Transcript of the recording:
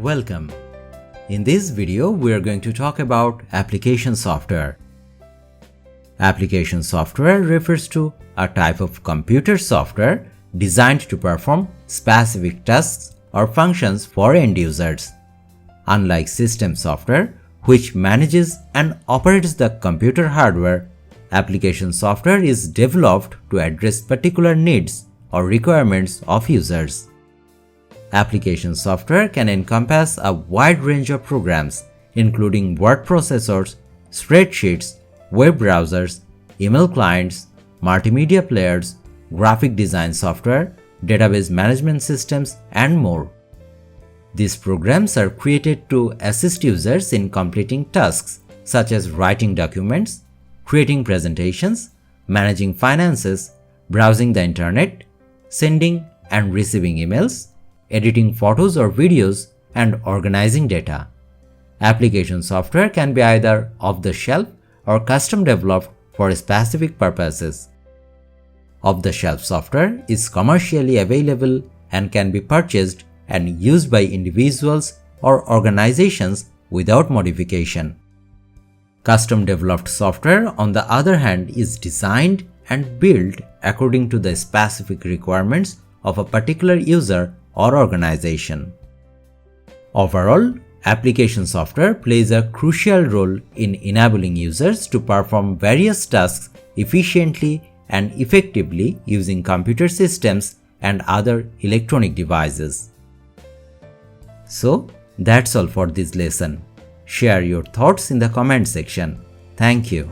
Welcome. In this video, we are going to talk about application software. Application software refers to a type of computer software designed to perform specific tasks or functions for end users. Unlike system software, which manages and operates the computer hardware, application software is developed to address particular needs or requirements of users. Application software can encompass a wide range of programs, including word processors, spreadsheets, web browsers, email clients, multimedia players, graphic design software, database management systems, and more. These programs are created to assist users in completing tasks such as writing documents, creating presentations, managing finances, browsing the internet, sending and receiving emails, editing photos or videos, and organizing data. Application software can be either off-the-shelf or custom developed for specific purposes. Off-the-shelf software is commercially available and can be purchased and used by individuals or organizations without modification. Custom developed software, on the other hand, is designed and built according to the specific requirements of a particular user or organization. Overall, application software plays a crucial role in enabling users to perform various tasks efficiently and effectively using computer systems and other electronic devices. So, that's all for this lesson. Share your thoughts in the comment section. Thank you.